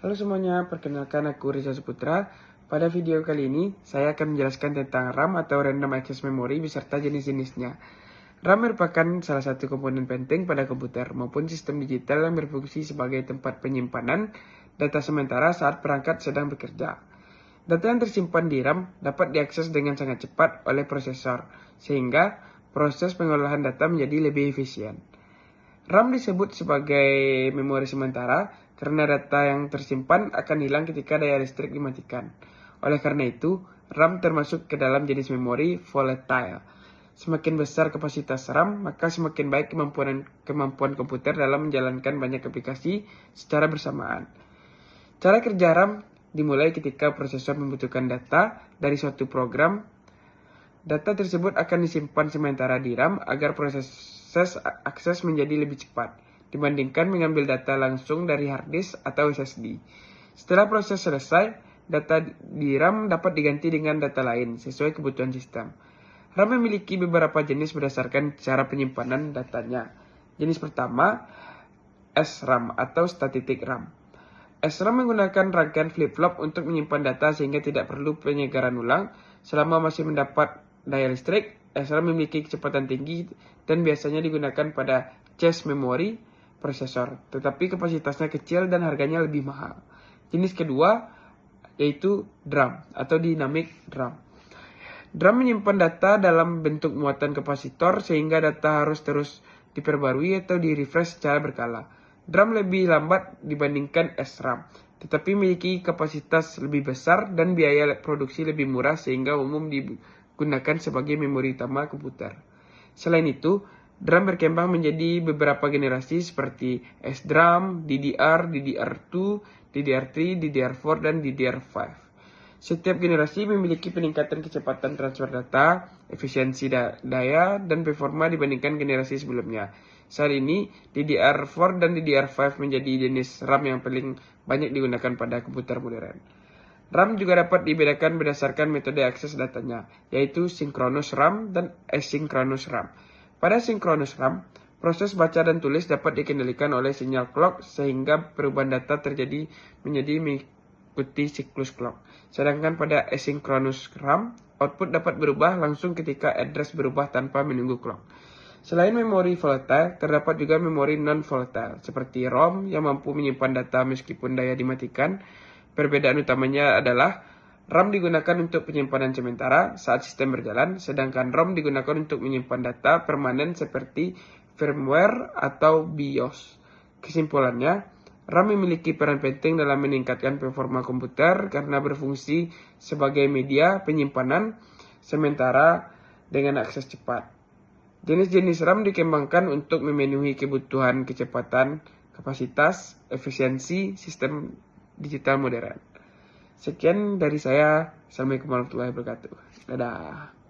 Halo semuanya, perkenalkan aku Rizal Saputra. Pada video kali ini, saya akan menjelaskan tentang RAM atau Random Access Memory beserta jenis-jenisnya. RAM merupakan salah satu komponen penting pada komputer maupun sistem digital yang berfungsi sebagai tempat penyimpanan data sementara saat perangkat sedang bekerja. Data yang tersimpan di RAM dapat diakses dengan sangat cepat oleh prosesor, sehingga proses pengolahan data menjadi lebih efisien. RAM disebut sebagai memori sementara karena data yang tersimpan akan hilang ketika daya listrik dimatikan. Oleh karena itu, RAM termasuk ke dalam jenis memori volatile. Semakin besar kapasitas RAM, maka semakin baik kemampuan komputer dalam menjalankan banyak aplikasi secara bersamaan. Cara kerja RAM dimulai ketika prosesor membutuhkan data dari suatu program. Data tersebut akan disimpan sementara di RAM agar proses akses menjadi lebih cepat dibandingkan mengambil data langsung dari hard disk atau SSD. Setelah proses selesai, data di RAM dapat diganti dengan data lain sesuai kebutuhan sistem. RAM memiliki beberapa jenis berdasarkan cara penyimpanan datanya. Jenis pertama, SRAM atau Static RAM. SRAM menggunakan rangkaian flip-flop untuk menyimpan data sehingga tidak perlu penyegaran ulang selama masih mendapat daya listrik. SRAM memiliki kecepatan tinggi dan biasanya digunakan pada cache memori prosesor, tetapi kapasitasnya kecil dan harganya lebih mahal. Jenis kedua yaitu DRAM atau Dynamic RAM. DRAM menyimpan data dalam bentuk muatan kapasitor sehingga data harus terus diperbarui atau di-refresh secara berkala. DRAM lebih lambat dibandingkan SRAM, tetapi memiliki kapasitas lebih besar dan biaya produksi lebih murah sehingga umum digunakan sebagai memori utama komputer. Selain itu, DRAM berkembang menjadi beberapa generasi seperti SDRAM, DDR, DDR2, DDR3, DDR4, dan DDR5. Setiap generasi memiliki peningkatan kecepatan transfer data, efisiensi daya, dan performa dibandingkan generasi sebelumnya. Saat ini, DDR4 dan DDR5 menjadi jenis RAM yang paling banyak digunakan pada komputer modern. RAM juga dapat dibedakan berdasarkan metode akses datanya, yaitu Synchronous RAM dan Asynchronous RAM. Pada Synchronous RAM, proses baca dan tulis dapat dikendalikan oleh sinyal clock sehingga perubahan data terjadi menjadi mengikuti siklus clock. Sedangkan pada Asynchronous RAM, output dapat berubah langsung ketika address berubah tanpa menunggu clock. Selain memori volatile, terdapat juga memori non-volatile, seperti ROM yang mampu menyimpan data meskipun daya dimatikan. Perbedaan utamanya adalah RAM digunakan untuk penyimpanan sementara saat sistem berjalan, sedangkan ROM digunakan untuk menyimpan data permanen seperti firmware atau BIOS. Kesimpulannya, RAM memiliki peran penting dalam meningkatkan performa komputer karena berfungsi sebagai media penyimpanan sementara dengan akses cepat. Jenis-jenis RAM dikembangkan untuk memenuhi kebutuhan kecepatan, kapasitas, efisiensi sistem digital modern. Sekian dari saya. Assalamualaikum warahmatullahi wabarakatuh. Dadah.